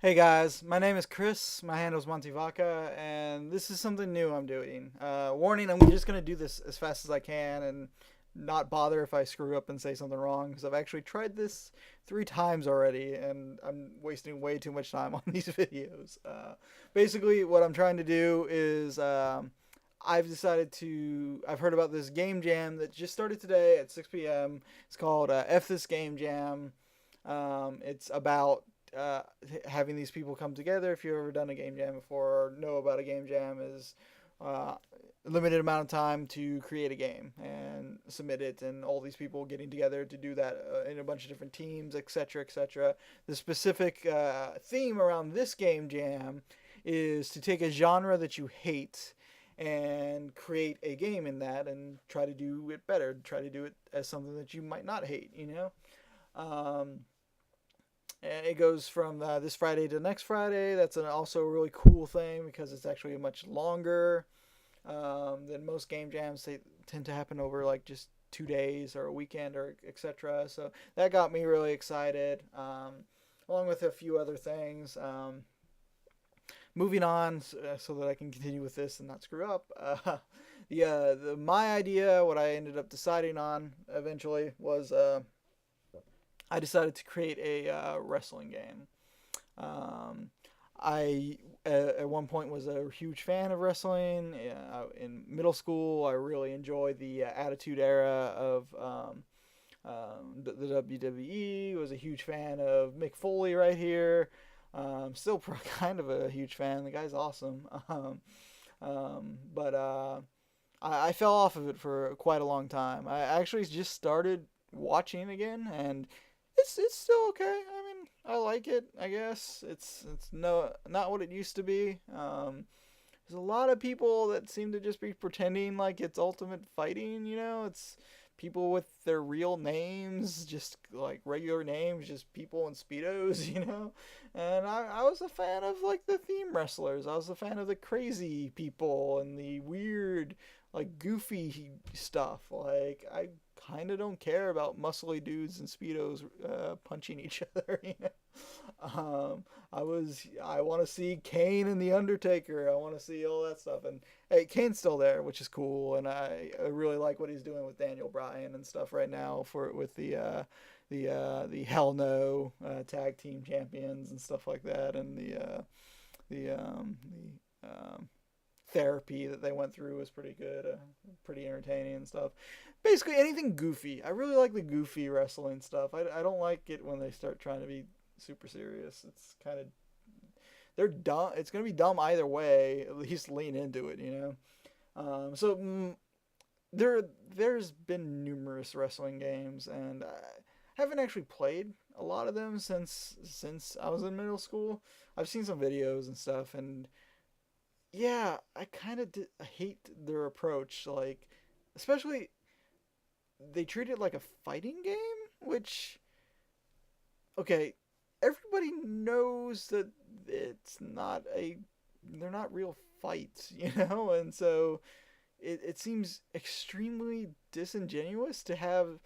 Hey guys, my name is Chris. My handle's Montivaca, and this is something new I'm doing. Warning: I'm just gonna do this as fast as I can and not bother if I screw up and say something wrong because I've actually tried this 3 times already, and I'm wasting way too much time on these videos. Basically, what I'm trying to do is I've heard about this game jam that just started today at 6 p.m. It's called F This Game Jam. It's about uh, having these people come together. If you've ever done a game jam before or know about a game jam, is uh, a limited amount of time to create a game and submit it, and all these people getting together to do that in a bunch of different teams, etc., etc. The specific theme around this game jam is to take a genre that you hate and create a game in that and try to do it better, try to do it as something that you might not hate, you know? Um, and it goes from this Friday to next Friday. That's also a really cool thing because it's actually much longer than most game jams. They tend to happen over like just 2 days or a weekend or etc. So that got me really excited, along with a few other things. Moving on, so that I can continue with this and not screw up. My idea, what I ended up deciding on eventually was I decided to create a wrestling game. Um, I at one point was a huge fan of wrestling. In middle school, I really enjoyed the Attitude Era of the WWE. Was a huge fan of Mick Foley right here. Still kind of a huge fan. The guy's awesome. But I fell off of it for quite a long time. I actually just started watching again, and it's still okay. I mean, I like it. I guess it's no not what it used to be. There's a lot of people that seem to just be pretending like it's Ultimate Fighting. It's people with their real names, just like regular names, just people in speedos. And I was a fan of like the theme wrestlers. I was a fan of the crazy people and the weird, like goofy stuff. Like I kind of don't care about muscly dudes in speedos punching each other. I want to see Kane and the Undertaker. I want to see all that stuff. And hey, Kane's still there, which is cool. And I really like what he's doing with Daniel Bryan and stuff right now for with the Hell No tag team champions and stuff like that, and the therapy that they went through was pretty good, pretty entertaining and stuff. Basically, anything goofy. I really like the goofy wrestling stuff. I don't like it when they start trying to be super serious. It's kind of they're dumb. It's gonna be dumb either way. At least lean into it. So there's been numerous wrestling games, and I haven't actually played a lot of them since I was in middle school. I've seen some videos and stuff, and yeah, I kind of hate their approach. Like, especially they treat it like a fighting game, which okay, everybody knows that it's not a they're not real fights, and so it seems extremely disingenuous to have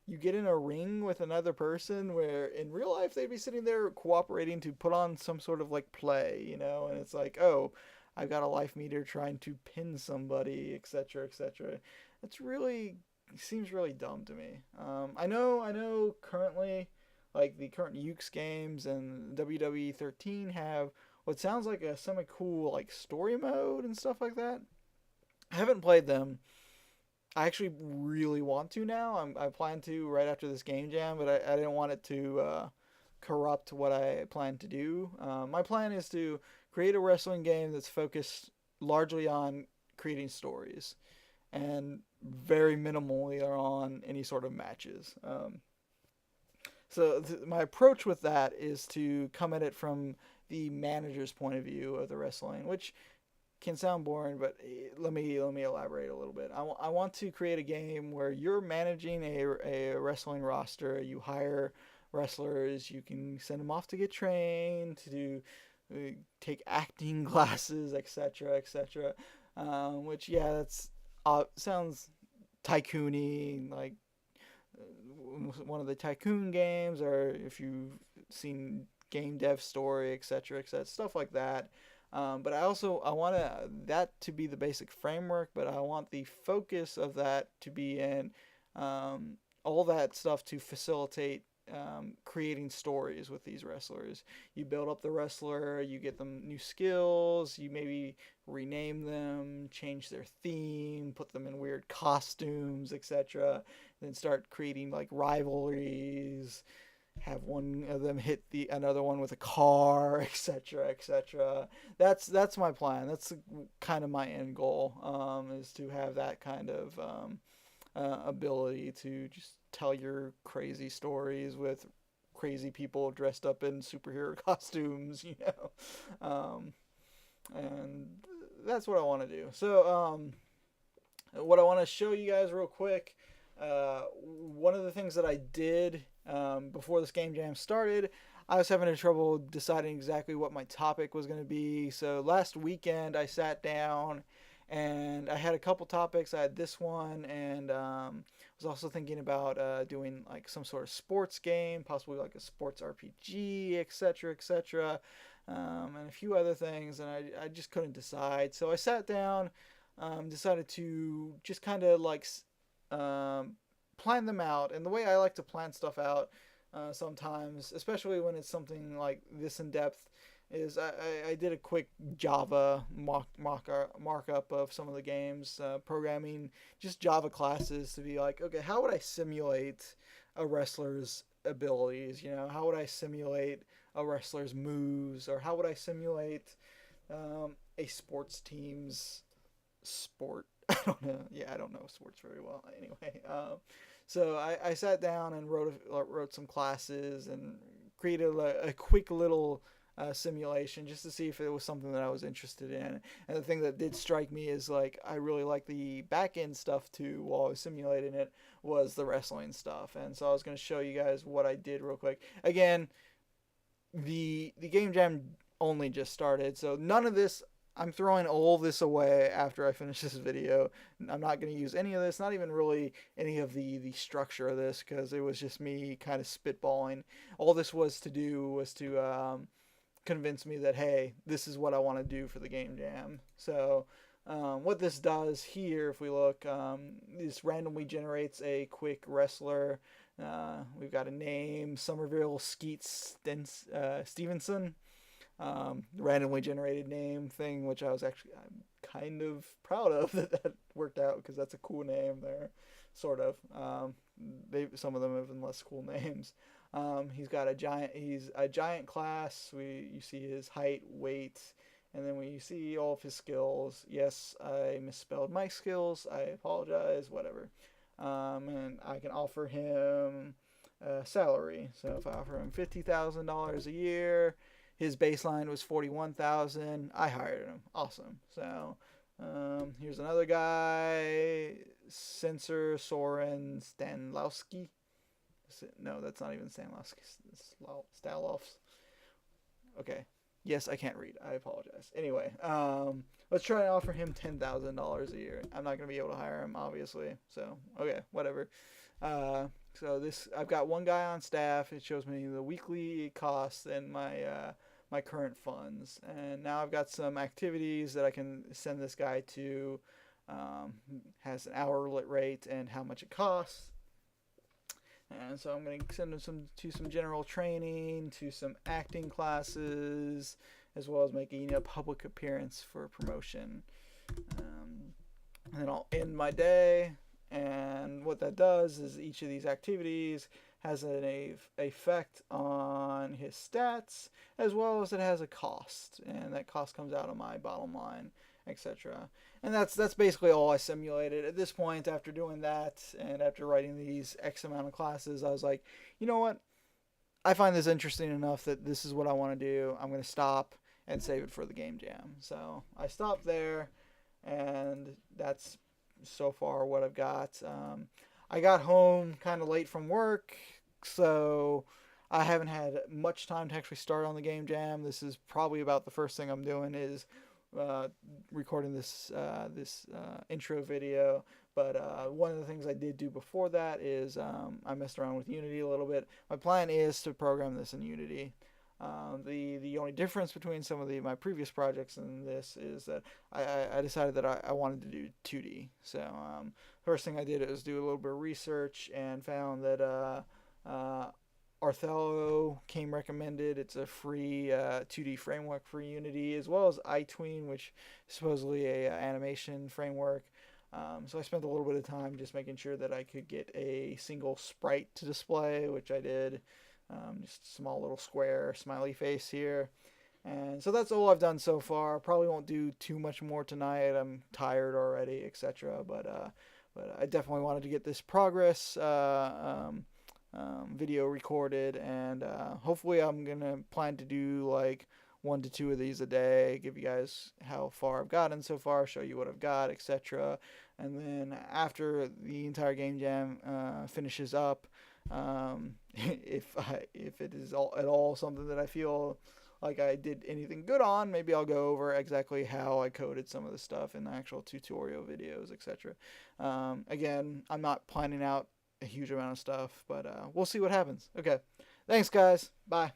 you get in a ring with another person where in real life they'd be sitting there cooperating to put on some sort of like play, and it's like, oh, I've got a life meter trying to pin somebody, etc., etc. It's really seems really dumb to me. I know. Currently, like the current Ukes games and WWE 13 have what sounds like a semi cool like story mode and stuff like that. I haven't played them. I actually really want to now. I plan to right after this game jam, but I didn't want it to corrupt what I plan to do. My plan is to create a wrestling game that's focused largely on creating stories and very minimally on any sort of matches. My approach with that is to come at it from the manager's point of view of the wrestling, which can sound boring, but let me elaborate a little bit. I want to create a game where you're managing a wrestling roster. You hire wrestlers. You can send them off to get trained, to do, take acting classes, etc., etc. Which that's sounds tycoony, like one of the tycoon games, or if you've seen game dev story, etc., stuff like that. But I want that to be the basic framework, but I want the focus of that to be in all that stuff to facilitate creating stories with these wrestlers. You build up the wrestler, you get them new skills, you maybe rename them, change their theme, put them in weird costumes, etc. Then start creating like rivalries, have one of them hit the another one with a car, etc., etc. That's my plan. That's kind of my end goal. Is to have that kind of ability to just tell your crazy stories with crazy people dressed up in superhero costumes, and that's what I want to do. So, what I want to show you guys real quick, one of the things that I did before this game jam started, I was having trouble deciding exactly what my topic was going to be. So last weekend I sat down and I had a couple topics. I had this one, and was also thinking about doing like some sort of sports game, possibly like a sports RPG, etc., etc., and a few other things, and I just couldn't decide. So I sat down, decided to just kind of like plan them out. And the way I like to plan stuff out sometimes, especially when it's something like this in depth, is I did a quick Java markup of some of the games, programming just Java classes to be like, okay, how would I simulate a wrestler's abilities? How would I simulate a wrestler's moves, or how would I simulate a sports team's sport? I don't know. Yeah, I don't know sports very well. Anyway, so I sat down and wrote some classes and created a quick little simulation just to see if it was something that I was interested in. And the thing that did strike me is like I really like the back end stuff too. While I was simulating it, was the wrestling stuff, and so I was going to show you guys what I did real quick. Again, the game jam only just started, so none of this. I'm throwing all this away after I finish this video. I'm not going to use any of this, not even really any of the structure of this, because it was just me kind of spitballing. All this was to do was to convince me that, hey, this is what I want to do for the game jam. So what this does here, if we look, this randomly generates a quick wrestler. We've got a name, Somerville Skeet Stevenson. Randomly generated name thing, which I'm kind of proud of that worked out, because that's a cool name there, sort of. Some of them have been less cool names. He's a giant class. You see his height, weight, and then you see all of his skills. Yes, I misspelled my skills. I apologize. Whatever. And I can offer him a salary. So if I offer him $50,000 a year. His baseline was $41,000. I hired him. Awesome. So here's another guy, Sensor Soren Stanlowski. No, that's not even Stanlowski. Stalovs. Okay. Yes, I can't read. I apologize. Anyway, let's try and offer him $10,000 a year. I'm not gonna be able to hire him, obviously. So okay, whatever. So I've got one guy on staff. It shows me the weekly costs and my current funds, and now I've got some activities that I can send this guy to. Has an hourly rate and how much it costs, and so I'm going to send him to some general training, to some acting classes, as well as making a public appearance for promotion. And then I'll end my day. And what that does is each of these activities has an effect on his stats, as well as it has a cost, and that cost comes out of my bottom line, etc. And that's basically all I simulated. At this point, after doing that and after writing these X amount of classes, I was like, you know what? I find this interesting enough that this is what I want to do. I'm going to stop and save it for the game jam. So I stopped there, and that's so far what I've got. I got home kind of late from work, so I haven't had much time to actually start on the game jam. This is probably about the first thing I'm doing is recording this intro video. But one of the things I did do before that is I messed around with Unity a little bit. My plan is to program this in Unity. The only difference between some of my previous projects and this is that I decided that I wanted to do 2D. So first thing I did was do a little bit of research and found that Arthello came recommended. It's a free 2D framework for Unity, as well as iTween, which is supposedly a animation framework. So I spent a little bit of time just making sure that I could get a single sprite to display, which I did. Just a small little square smiley face here. And so that's all I've done so far. Probably won't do too much more tonight. I'm tired already, etc. But I definitely wanted to get this progress video recorded, and hopefully I'm gonna plan to do like 1 to 2 of these a day, give you guys how far I've gotten so far, show you what I've got, etc. And then after the entire game jam finishes up, if it is at all something that I feel like I did anything good on, maybe I'll go over exactly how I coded some of the stuff in the actual tutorial videos, etc. Again, I'm not planning out a huge amount of stuff, but we'll see what happens. Okay, thanks guys, bye.